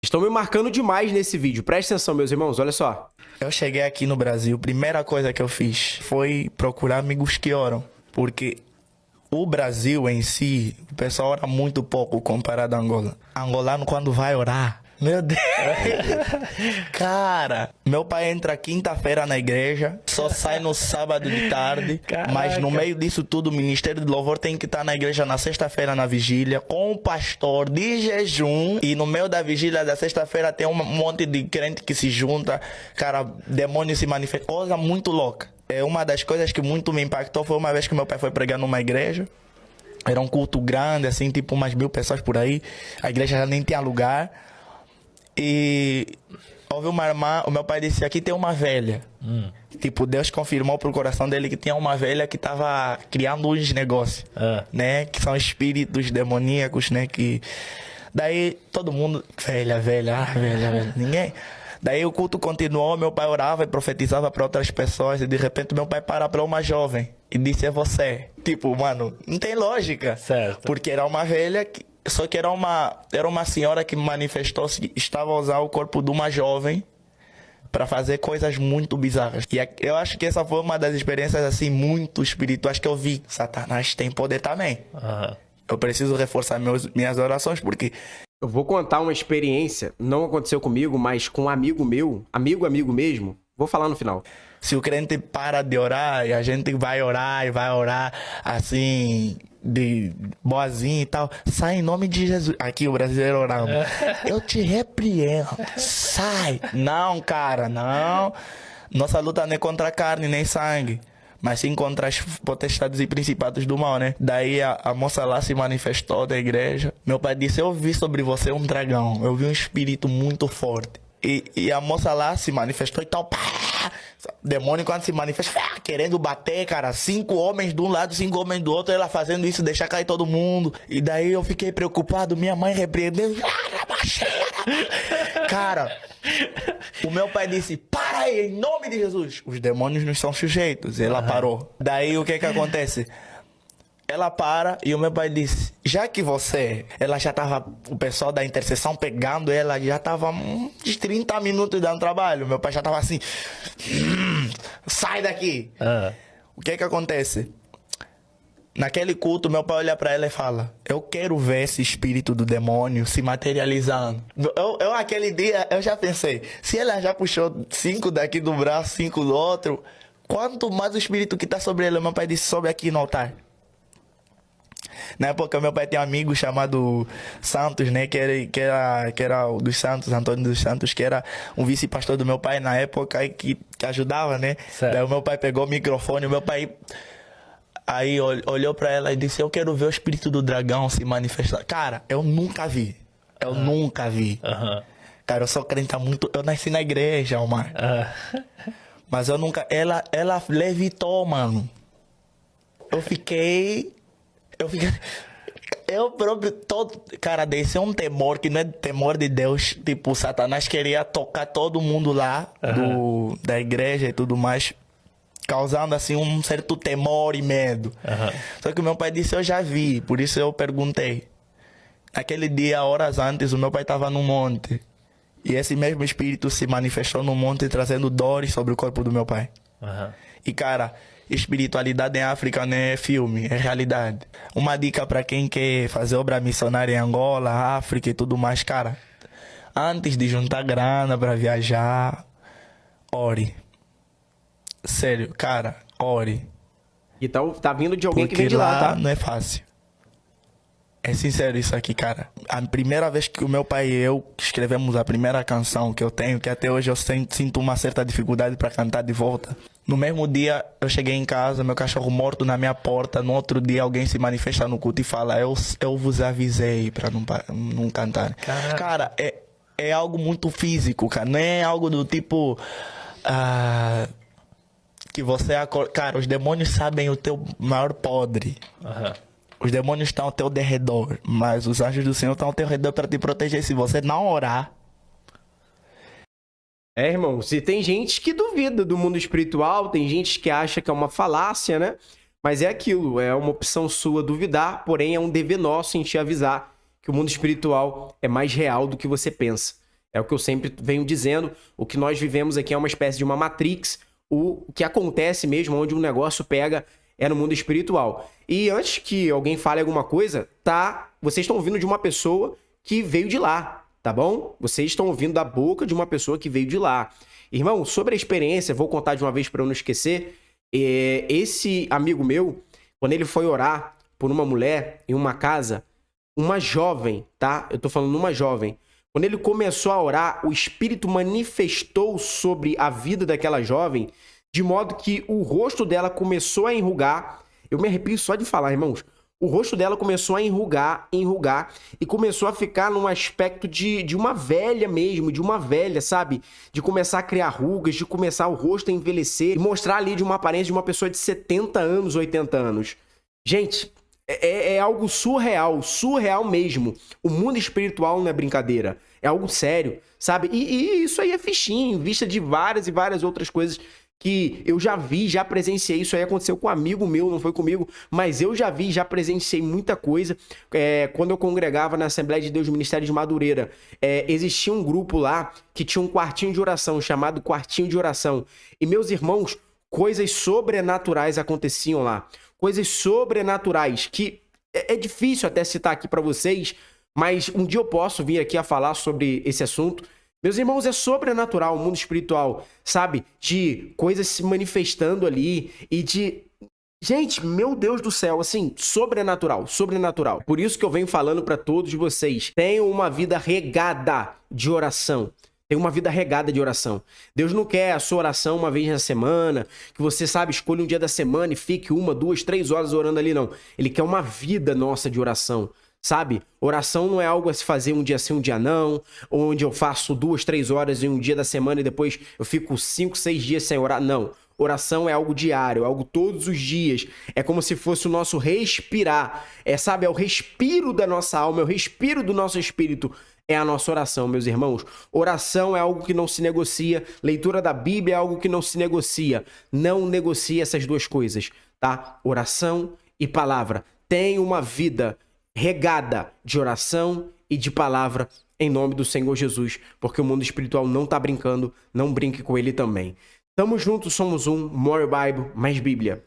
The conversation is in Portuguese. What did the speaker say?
Estão me marcando demais nesse vídeo. Presta atenção, meus irmãos, olha só. Eu cheguei aqui no Brasil, primeira coisa que eu fiz foi procurar amigos que oram. Porque o Brasil em si, o pessoal ora muito pouco comparado a Angola. Angolano, quando vai orar, meu Deus! Cara, meu pai entra quinta-feira na igreja, só sai no sábado de tarde. Caraca. Mas no meio disso tudo, o Ministério de Louvor tem que estar na igreja na sexta-feira na vigília, com o pastor de jejum. E no meio da vigília da sexta-feira tem um monte de crente que se junta. Cara, demônio se manifesta. Coisa muito louca. Uma das coisas que muito me impactou foi uma vez que meu pai foi pregar numa igreja. Era um culto grande, assim, tipo umas 1000 pessoas por aí. A igreja já nem tinha lugar. E houve uma irmã, o meu pai disse, aqui tem uma velha. Tipo, Deus confirmou pro coração dele que tinha uma velha que tava criando uns negócios, né? Que são espíritos demoníacos, né? Que... Daí todo mundo, velha, ninguém... Daí o culto continuou, meu pai orava e profetizava para outras pessoas e de repente meu pai para uma jovem e disse, é você. Tipo, mano, não tem lógica. Certo. Porque era uma velha, só que era uma senhora que manifestou-se que estava a usar o corpo de uma jovem para fazer coisas muito bizarras. E eu acho que essa foi uma das experiências assim muito espirituais que eu vi. Satanás tem poder também. Eu preciso reforçar minhas orações porque... Eu vou contar uma experiência, não aconteceu comigo, mas com um amigo meu, amigo mesmo, vou falar no final. Se o crente para de orar e a gente vai orar assim, de boazinha e tal, sai em nome de Jesus. Aqui o brasileiro orando. Eu te repreendo. Sai. Não, cara, não. Nossa luta não é contra carne nem sangue, mas sim contra as potestades e principados do mal, né? Daí a moça lá se manifestou da igreja. Meu pai disse, eu vi sobre você um dragão. Eu vi um espírito muito forte. E a moça lá se manifestou e tal. Pá! Demônio quando se manifesta, querendo bater, cara. 5 homens de um lado, 5 homens do outro. Ela fazendo isso, deixar cair todo mundo. E daí eu fiquei preocupado. Minha mãe repreendendo. Cara, o meu pai disse, para aí, em nome de Jesus. Os demônios não são sujeitos. Ela parou. Daí o que acontece? Ela para e o meu pai disse, já que você... Ela já tava... O pessoal da intercessão pegando ela, já tava uns 30 minutos dando trabalho. Meu pai já tava assim... sai daqui! O que acontece? Naquele culto, meu pai olha pra ela e fala, eu quero ver esse espírito do demônio se materializando. Eu aquele dia, eu já pensei, se ela já puxou 5 daqui do braço, 5 do outro, quanto mais o espírito que tá sobre ela? Meu pai disse, sobe aqui no altar. Na época, meu pai tinha um amigo chamado Santos, né? Que era o dos Santos, Antônio dos Santos, que era um vice-pastor do meu pai na época e que ajudava, né? Certo. Daí o meu pai pegou o microfone, o meu pai... Aí olhou pra ela e disse, eu quero ver o espírito do dragão se manifestar. Cara, eu nunca vi. Nunca vi. Cara, eu sou crente há muito... Eu nasci na igreja, Omar. Mas eu nunca... Ela levitou, mano. Eu fiquei... Eu próprio... Cara, desceu um temor que não é temor de Deus. Tipo, Satanás queria tocar todo mundo lá da igreja e tudo mais, causando assim um certo temor e medo. Só que o meu pai disse, eu já vi, por isso eu perguntei. Naquele dia, horas antes, o meu pai estava no monte. E esse mesmo espírito se manifestou no monte trazendo dores sobre o corpo do meu pai. E cara, espiritualidade em África não é filme, é realidade. Uma dica para quem quer fazer obra missionária em Angola, África e tudo mais, cara. Antes de juntar grana para viajar, ore. Sério, cara, ore. Então tá vindo de alguém que Porque vem de lá, tá? não é fácil. É sincero isso aqui, cara. A primeira vez que o meu pai e eu escrevemos a primeira canção que eu tenho, que até hoje eu sinto uma certa dificuldade para cantar de volta. No mesmo dia, eu cheguei em casa, meu cachorro morto na minha porta. No outro dia, alguém se manifesta no culto e fala, eu vos avisei para não cantar. Caraca. Cara, é algo muito físico, cara. Não é algo do tipo... que você... Cara, os demônios sabem o teu maior podre. Os demônios estão ao teu derredor, mas os anjos do Senhor estão ao teu redor para te proteger. Se você não orar... Irmão, se tem gente que duvida do mundo espiritual, tem gente que acha que é uma falácia, né? Mas é aquilo, é uma opção sua duvidar, porém é um dever nosso em te avisar que o mundo espiritual é mais real do que você pensa. É o que eu sempre venho dizendo. O que nós vivemos aqui é uma espécie de uma Matrix. O que acontece mesmo, onde um negócio pega, é no mundo espiritual. E antes que alguém fale alguma coisa, vocês estão ouvindo de uma pessoa que veio de lá, tá bom? Vocês estão ouvindo da boca de uma pessoa que veio de lá. Irmão, sobre a experiência, vou contar de uma vez para eu não esquecer. Esse amigo meu, quando ele foi orar por uma mulher em uma casa, uma jovem, tá? Eu tô falando uma jovem. Quando ele começou a orar, o Espírito manifestou sobre a vida daquela jovem, de modo que o rosto dela começou a enrugar. Eu me arrepio só de falar, irmãos. O rosto dela começou a enrugar, e começou a ficar num aspecto de uma velha mesmo, de uma velha, sabe? De começar a criar rugas, de começar o rosto a envelhecer, e mostrar ali de uma aparência de uma pessoa de 70 anos, 80 anos. Gente, é algo surreal mesmo. O mundo espiritual não é brincadeira, é algo sério, sabe? E isso aí é fichinho, em vista de várias e várias outras coisas que eu já vi, já presenciei. Isso aí aconteceu com um amigo meu, não foi comigo, mas eu já vi, já presenciei muita coisa. Quando eu congregava na Assembleia de Deus do Ministério de Madureira, existia um grupo lá que tinha um quartinho de oração, chamado Quartinho de Oração. E, meus irmãos, coisas sobrenaturais aconteciam lá. Coisas sobrenaturais que é difícil até citar aqui para vocês, mas um dia eu posso vir aqui a falar sobre esse assunto. Meus irmãos, é sobrenatural o mundo espiritual, sabe? De coisas se manifestando ali e de... Gente, meu Deus do céu, assim, sobrenatural. Por isso que eu venho falando para todos vocês, tenham uma vida regada de oração. Tem uma vida regada de oração. Deus não quer a sua oração uma vez na semana, que você, sabe, escolha um dia da semana e fique 1, 2, 3 horas orando ali, não. Ele quer uma vida nossa de oração, sabe? Oração não é algo a se fazer um dia sim, um dia não, onde eu faço 2, 3 horas em um dia da semana e depois eu fico 5, 6 dias sem orar. Não. Oração é algo diário, é algo todos os dias. É como se fosse o nosso respirar. Sabe, é o respiro da nossa alma, é o respiro do nosso espírito. É a nossa oração, meus irmãos. Oração é algo que não se negocia. Leitura da Bíblia é algo que não se negocia. Não negocie essas duas coisas, tá? Oração e palavra. Tenha uma vida regada de oração e de palavra em nome do Senhor Jesus, porque o mundo espiritual não tá brincando, não brinque com ele também. Tamo junto, somos um. More Bible, mais Bíblia.